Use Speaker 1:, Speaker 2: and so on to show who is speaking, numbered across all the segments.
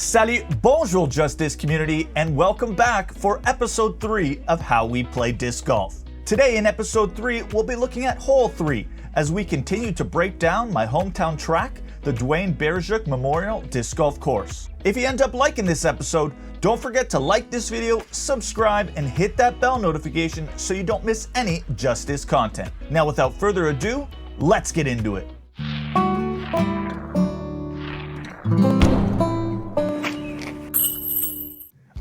Speaker 1: Salut, bonjour JustDisc community, and welcome back for episode 3 of How We Play Disc Golf. Today in episode 3, we'll be looking at hole 3 as we continue to break down my hometown track, the Dwayne Berejik Memorial Disc Golf Course. If you end up liking this episode, don't forget to like this video, subscribe, and hit that bell notification so you don't miss any JustDisc content. Now without further ado, let's get into it.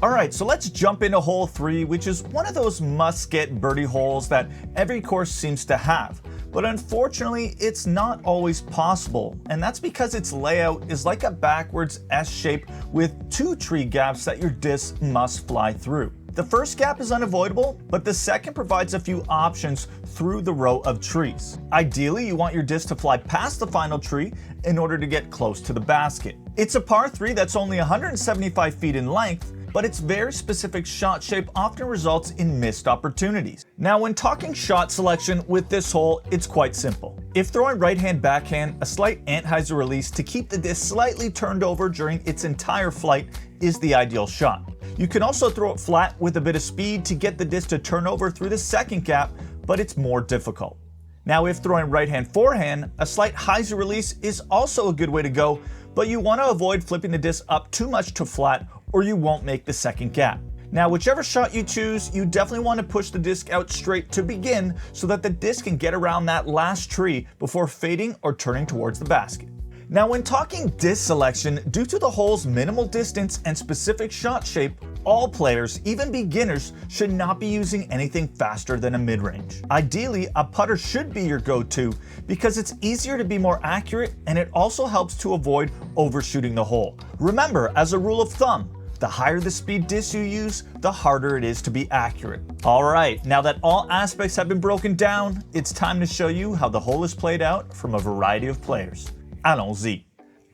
Speaker 1: Alright, so let's jump into hole 3, which is one of those must-get birdie holes that every course seems to have. But unfortunately, it's not always possible, and that's because its layout is like a backwards S shape with 2 tree gaps that your disc must fly through. The first gap is unavoidable, but the second provides a few options through the row of trees. Ideally, you want your disc to fly past the final tree in order to get close to the basket. It's a par 3 that's only 175 feet in length, but its very specific shot shape often results in missed opportunities. Now, when talking shot selection with this hole, it's quite simple. If throwing right-hand backhand, a slight Anheuser release to keep the disc slightly turned over during its entire flight is the ideal shot. You can also throw it flat with a bit of speed to get the disc to turn over through the second gap, but it's more difficult. Now, if throwing right-hand forehand, a slight hyzer release is also a good way to go, but you want to avoid flipping the disc up too much to flat or you won't make the second gap. Now, whichever shot you choose, you definitely want to push the disc out straight to begin so that the disc can get around that last tree before fading or turning towards the basket. Now, when talking disc selection, due to the hole's minimal distance and specific shot shape, all players, even beginners, should not be using anything faster than a mid-range. Ideally, a putter should be your go-to because it's easier to be more accurate and it also helps to avoid overshooting the hole. Remember, as a rule of thumb, the higher the speed disc you use, the harder it is to be accurate. Alright, now that all aspects have been broken down, it's time to show you how the hole is played out from a variety of players. Allons-y.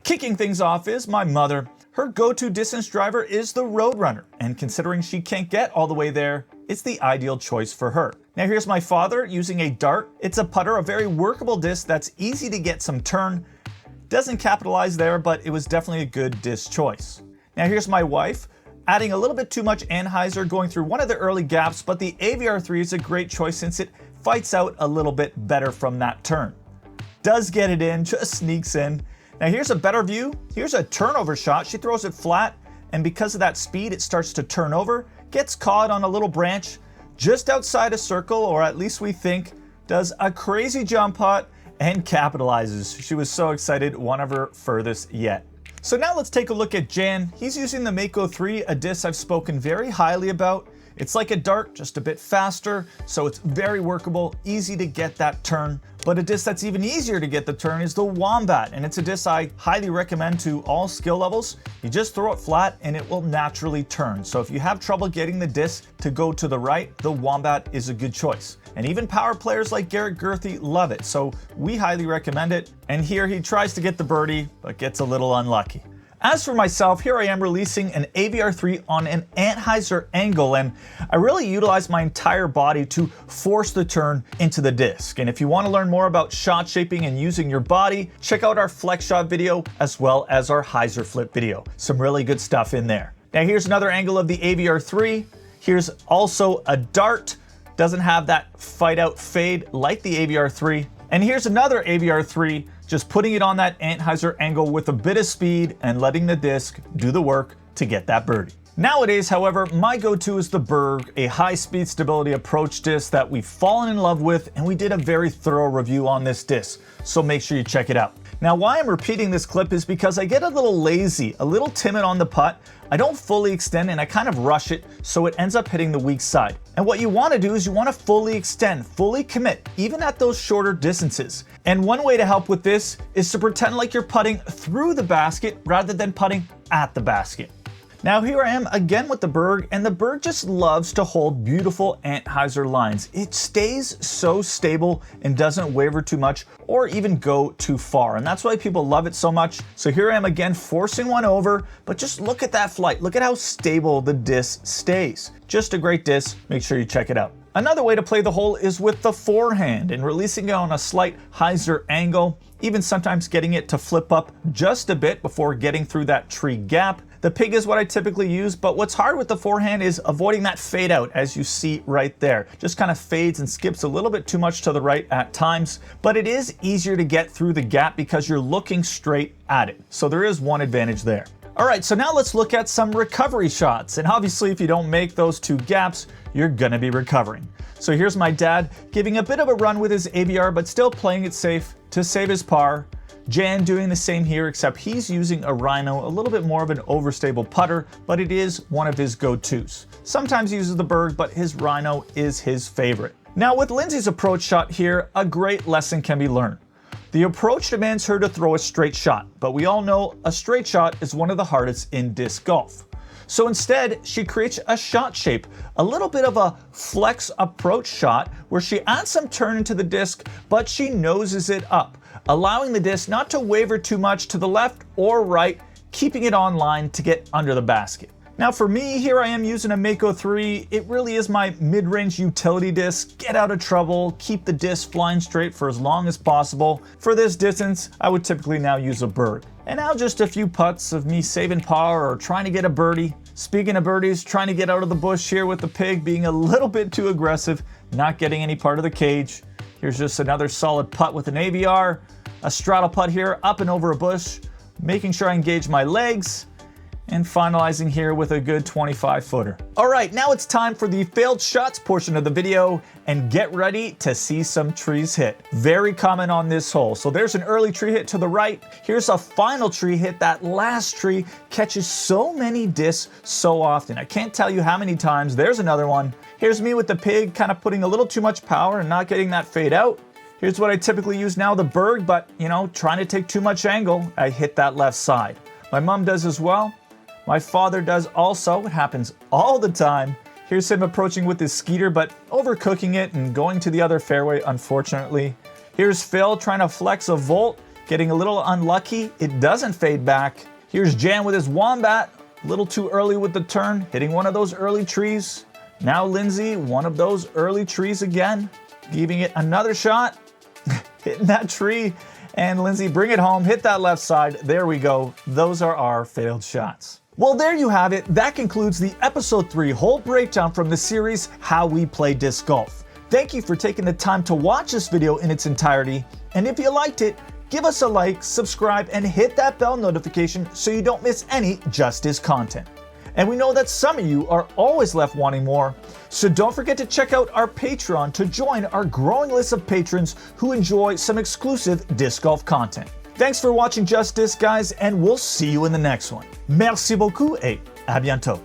Speaker 1: Kicking things off is my mother. Her go-to distance driver is the Roadrunner, and considering she can't get all the way there, it's the ideal choice for her. Now here's my father using a dart. It's a putter, a very workable disc that's easy to get some turn. Doesn't capitalize there, but it was definitely a good disc choice. Now here's my wife, adding a little bit too much Anheuser going through one of the early gaps, but the AVR3 is a great choice since it fights out a little bit better from that turn. Does get it in, just sneaks in. Now here's a better view. Here's a turnover shot. She throws it flat, and because of that speed, it starts to turn over, gets caught on a little branch just outside a circle, or at least we think, does a crazy jump putt, and capitalizes. She was so excited, one of her furthest yet. So now let's take a look at Jan. He's using the Mako 3, a disc I've spoken very highly about. It's like a dart, just a bit faster, so it's very workable, easy to get that turn. But a disc that's even easier to get the turn is the Wombat, and it's a disc I highly recommend to all skill levels. You just throw it flat and it will naturally turn. So if you have trouble getting the disc to go to the right, the Wombat is a good choice. And even power players like Garrett Gurthie love it, so we highly recommend it. And here he tries to get the birdie, but gets a little unlucky. As for myself, here I am releasing an AVR3 on an Anheuser angle, and I really utilize my entire body to force the turn into the disc. And if you want to learn more about shot shaping and using your body, check out our flex shot video as well as our hyzer flip video. Some really good stuff in there. Now here's another angle of the AVR3. Here's also a dart. Doesn't have that fight out fade like the AVR3. And here's another AVR3, just putting it on that Anheuser angle with a bit of speed and letting the disc do the work to get that birdie. Nowadays, however, my go-to is the Berg, a high-speed stability approach disc that we've fallen in love with, and we did a very thorough review on this disc, so make sure you check it out. Now, why I'm repeating this clip is because I get a little lazy, a little timid on the putt. I don't fully extend and I kind of rush it, so it ends up hitting the weak side. And what you want to do is you want to fully extend, fully commit, even at those shorter distances. And one way to help with this is to pretend like you're putting through the basket rather than putting at the basket. Now here I am again with the Berg, and the Berg just loves to hold beautiful Anheuser lines. It stays so stable and doesn't waver too much or even go too far, and that's why people love it so much. So here I am again forcing one over, but just look at that flight. Look at how stable the disc stays. Just a great disc. Make sure you check it out. Another way to play the hole is with the forehand and releasing it on a slight hyzer angle, even sometimes getting it to flip up just a bit before getting through that tree gap. The pig is what I typically use, but what's hard with the forehand is avoiding that fade out, as you see right there. Just kind of fades and skips a little bit too much to the right at times, but it is easier to get through the gap because you're looking straight at it. So there is one advantage there. All right, so now let's look at some recovery shots. And obviously, if you don't make those two gaps, you're gonna be recovering. So here's my dad giving a bit of a run with his ABR, but still playing it safe to save his par. Jan doing the same here, except he's using a Rhino, a little bit more of an overstable putter, but it is one of his go-tos. Sometimes he uses the Berg, but his Rhino is his favorite. Now with Lindsay's approach shot here, a great lesson can be learned. The approach demands her to throw a straight shot, but we all know a straight shot is one of the hardest in disc golf. So instead, she creates a shot shape, a little bit of a flex approach shot where she adds some turn into the disc, but she noses it up, allowing the disc not to waver too much to the left or right, keeping it on line to get under the basket. Now for me, here I am using a Mako 3. It really is my mid-range utility disc. Get out of trouble, keep the disc flying straight for as long as possible. For this distance, I would typically now use a Berg. And now just a few putts of me saving power or trying to get a birdie. Speaking of birdies, trying to get out of the bush here with the pig, being a little bit too aggressive, not getting any part of the cage. Here's just another solid putt with an AVR. A straddle putt here, up and over a bush, making sure I engage my legs, and finalizing here with a good 25-footer. All right, now it's time for the failed shots portion of the video, and get ready to see some trees hit. Very common on this hole. So there's an early tree hit to the right. Here's a final tree hit. That last tree catches so many discs so often. I can't tell you how many times. There's another one. Here's me with the pig, kind of putting a little too much power and not getting that fade out. Here's what I typically use now, the Berg, but trying to take too much angle, I hit that left side. My mom does as well. My father does also. It happens all the time. Here's him approaching with his Skeeter, but overcooking it and going to the other fairway, unfortunately. Here's Phil trying to flex a volt, getting a little unlucky. It doesn't fade back. Here's Jan with his Wombat, a little too early with the turn, hitting one of those early trees. Now Lindsay, one of those early trees again, giving it another shot, hitting that tree. And Lindsay, bring it home, hit that left side. There we go. Those are our failed shots. Well, there you have it. That concludes the episode 3 hole breakdown from the series, How We Play Disc Golf. Thank you for taking the time to watch this video in its entirety. And if you liked it, give us a like, subscribe, and hit that bell notification so you don't miss any JustDisc content. And we know that some of you are always left wanting more, so don't forget to check out our Patreon to join our growing list of patrons who enjoy some exclusive disc golf content. Thanks for watching JustDisc, guys, and we'll see you in the next one. Merci beaucoup et à bientôt.